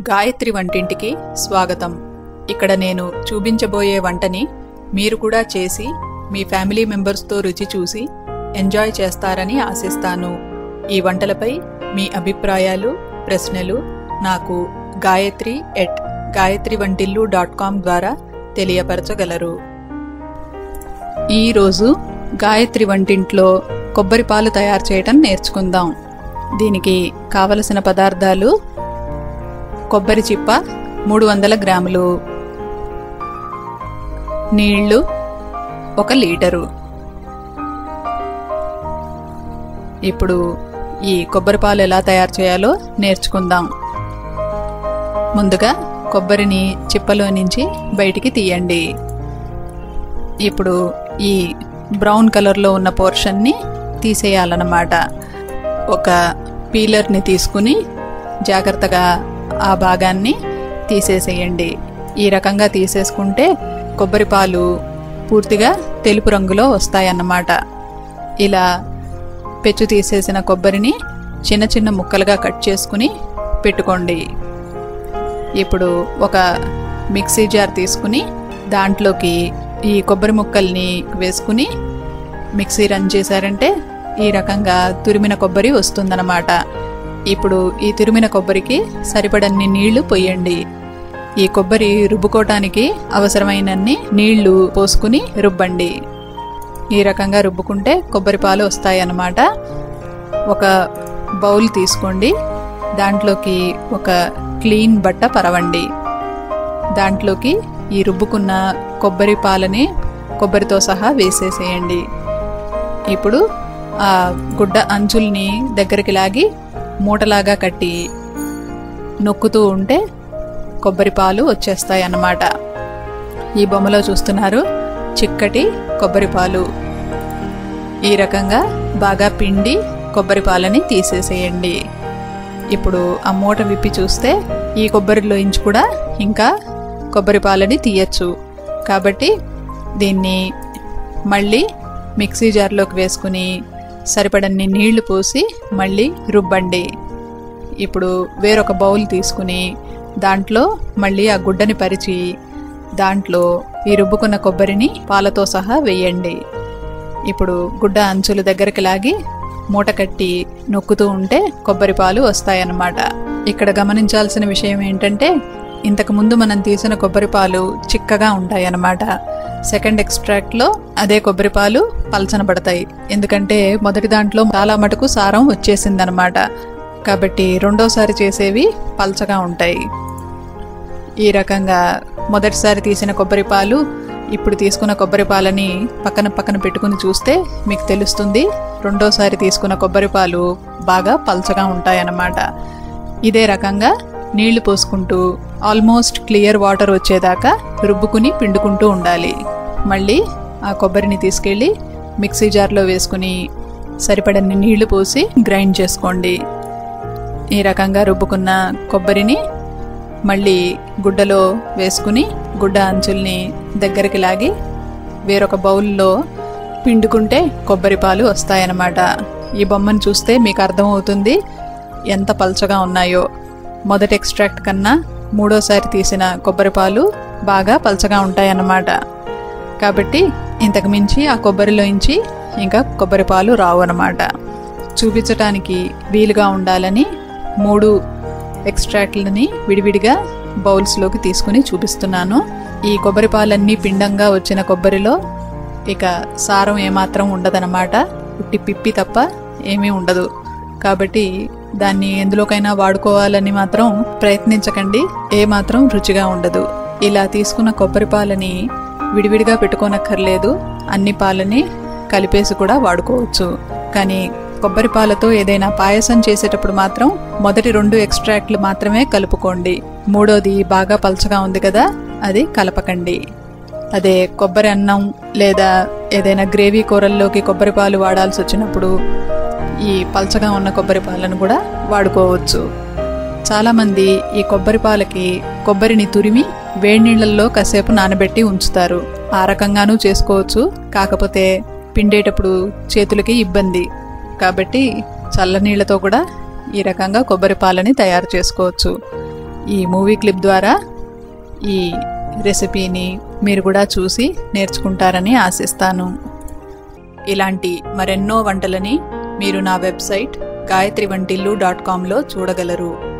గాయత్రి వంటింటికి స్వాగతం. ఇక్కడ నేను చూపించబోయే వంటని మీరు కూడా చేసి మీ ఫ్యామిలీ మెంబర్స్తో రుచి చూసి ఎంజాయ్ చేస్తారని ఆశిస్తాను. ఈ వంటలపై మీ అభిప్రాయాలు, ప్రశ్నలు నాకు gayatri@gayatrivantillu.com ద్వారా తెలియపరచగలరు. ఈరోజు గాయత్రి వంటింట్లో కొబ్బరి పాలు తయారు చేయటం నేర్చుకుందాం. దీనికి కావలసిన పదార్థాలు: కొబ్బరి చిప్ప 300 గ్రాములు, నీళ్లు 1 లీటరు. ఇప్పుడు ఈ కొబ్బరి పాలు ఎలా తయారు చేయాలో నేర్చుకుందాం. ముందుగా కొబ్బరిని చిప్పలో నుంచి బయటికి తీయండి. ఇప్పుడు ఈ బ్రౌన్ కలర్లో ఉన్న పోర్షన్ని తీసేయాలన్నమాట. ఒక పీలర్ని తీసుకుని జాగ్రత్తగా ఆ భాగాన్ని తీసేసేయండి. ఈ రకంగా తీసేసుకుంటే కొబ్బరి పాలు పూర్తిగా తెలుపు రంగులో వస్తాయన్నమాట. ఇలా పెచ్చు తీసేసిన కొబ్బరిని చిన్న చిన్న ముక్కలుగా కట్ చేసుకుని పెట్టుకోండి. ఇప్పుడు ఒక మిక్సీ జార్ తీసుకుని దాంట్లోకి ఈ కొబ్బరి ముక్కల్ని వేసుకుని మిక్సీ రన్ చేశారంటే ఈ రకంగా తురిమిన కొబ్బరి వస్తుందన్నమాట. ఇప్పుడు ఈ తురిమిన కొబ్బరికి సరిపడన్ని నీళ్లు పోయండి. ఈ కొబ్బరి రుబ్బుకోవటానికి అవసరమైనన్ని నీళ్లు పోసుకుని రుబ్బండి. ఈ రకంగా రుబ్బుకుంటే కొబ్బరి పాలు వస్తాయన్నమాట. ఒక బౌల్ తీసుకోండి. దాంట్లోకి ఒక క్లీన్ బట్ట పరవండి. దాంట్లోకి ఈ రుబ్బుకున్న కొబ్బరి పాలని కొబ్బరితో సహా వేసేసేయండి. ఇప్పుడు ఆ గుడ్డ అంచుల్ని దగ్గరికి లాగి మూటలాగా కట్టి నొక్కుతూ ఉంటే కొబ్బరి పాలు వచ్చేస్తాయి అన్నమాట. ఈ బొమ్మలో చూస్తున్నారు చిక్కటి కొబ్బరి పాలు. ఈ రకంగా బాగా పిండి కొబ్బరి పాలని తీసేసేయండి. ఇప్పుడు ఆ మూట విప్పి చూస్తే ఈ కొబ్బరిలోంచి కూడా ఇంకా కొబ్బరి పాలని తీయచ్చు. కాబట్టి దీన్ని మళ్ళీ మిక్సీ జార్లోకి వేసుకుని సరిపడన్ని నీళ్లు పోసి మళ్ళీ రుబ్బండి. ఇప్పుడు వేరొక బౌల్ తీసుకుని దాంట్లో మళ్ళీ ఆ గుడ్డని పరిచి దాంట్లో ఈ రుబ్బుకున్న కొబ్బరిని పాలతో సహా వేయండి. ఇప్పుడు గుడ్డ అంచుల దగ్గరికి లాగి మూట కట్టి నొక్కుతూ ఉంటే కొబ్బరి పాలు వస్తాయన్నమాట. ఇక్కడ గమనించాల్సిన విషయం ఏంటంటే ఇంతకుముందు మనం తీసిన కొబ్బరి పాలు చిక్కగా ఉంటాయన్నమాట. సెకండ్ ఎక్స్ట్రాక్ట్లో అదే కొబ్బరి పాలు పలచనబడతాయి. ఎందుకంటే మొదటి దాంట్లో చాలా మటుకు సారం వచ్చేసిందనమాట. కాబట్టి రెండోసారి చేసేవి పలచగా ఉంటాయి. ఈ రకంగా మొదటిసారి తీసిన కొబ్బరి పాలు ఇప్పుడు తీసుకున్న కొబ్బరి పాలని పక్కన పెట్టుకుని చూస్తే మీకు తెలుస్తుంది రెండోసారి తీసుకున్న కొబ్బరి పాలు బాగా పలచగా ఉంటాయన్నమాట. ఇదే రకంగా నీళ్లు పోసుకుంటూ ఆల్మోస్ట్ క్లియర్ వాటర్ వచ్చేదాకా రుబ్బుకుని పిండుకుంటూ ఉండాలి. మళ్ళీ ఆ కొబ్బరిని తీసుకెళ్ళి మిక్సీ జార్లో వేసుకుని సరిపడన్ని నీళ్లు పోసి గ్రైండ్ చేసుకోండి. ఈ రకంగా రుబ్బుకున్న కొబ్బరిని మళ్ళీ గుడ్డలో వేసుకుని గుడ్డ అంచుల్ని దగ్గరికి లాగి వేరొక బౌల్లో పిండుకుంటే కొబ్బరి పాలు వస్తాయన్నమాట. ఈ బొమ్మను చూస్తే మీకు అర్థమవుతుంది ఎంత పల్చగా ఉన్నాయో. మొదటి ఎక్స్ట్రాక్ట్ కన్నా మూడోసారి తీసిన కొబ్బరి పాలు బాగా పల్చగా ఉంటాయన్నమాట. కాబట్టి ఇంతకు మించి ఆ కొబ్బరిలోంచి ఇంకా కొబ్బరి పాలు రావు అన్నమాట. చూపించటానికి వీలుగా ఉండాలని 3 ఎక్స్ట్రాక్ట్లని విడివిడిగా బౌల్స్లోకి తీసుకుని చూపిస్తున్నాను. ఈ కొబ్బరి పాలన్నీ పిండంగా వచ్చిన కొబ్బరిలో ఇక సారం ఏమాత్రం ఉండదన్నమాట. ఉట్టి పిప్పి తప్ప ఏమీ ఉండదు. కాబట్టి దాన్ని ఎందులోకైనా వాడుకోవాలని మాత్రం ప్రయత్నించకండి. ఏమాత్రం రుచిగా ఉండదు. ఇలా తీసుకున్న కొబ్బరి పాలని విడివిడిగా పెట్టుకోనక్కర్లేదు. అన్ని పాలని కలిపేసి కూడా వాడుకోవచ్చు. కానీ కొబ్బరి పాలతో ఏదైనా పాయసం చేసేటప్పుడు మాత్రం మొదటి 2 ఎక్స్ట్రాక్ట్లు మాత్రమే కలుపుకోండి. మూడోది బాగా పల్చగా ఉంది కదా, అది కలపకండి. అదే కొబ్బరి అన్నం లేదా ఏదైనా గ్రేవీ కూరల్లోకి కొబ్బరి పాలు వాడాల్సి వచ్చినప్పుడు ఈ పల్చగా ఉన్న కొబ్బరి పాలను కూడా వాడుకోవచ్చు. చాలామంది ఈ కొబ్బరి పాలకి కొబ్బరిని తురిమి వేడి నీళ్లలో కాసేపు నానబెట్టి ఉంచుతారు. ఆ రకంగానూ చేసుకోవచ్చు. కాకపోతే పిండేటప్పుడు చేతులకి ఇబ్బంది. కాబట్టి చల్ల నీళ్లతో కూడా ఈ రకంగా కొబ్బరి పాలని తయారు చేసుకోవచ్చు. ఈ మూవీ క్లిప్ ద్వారా ఈ రెసిపీని మీరు కూడా చూసి నేర్చుకుంటారని ఆశిస్తాను. ఇలాంటి మరెన్నో వంటలని మీరు నా వెబ్సైట్ gayatrivantillu.comలో చూడగలరు.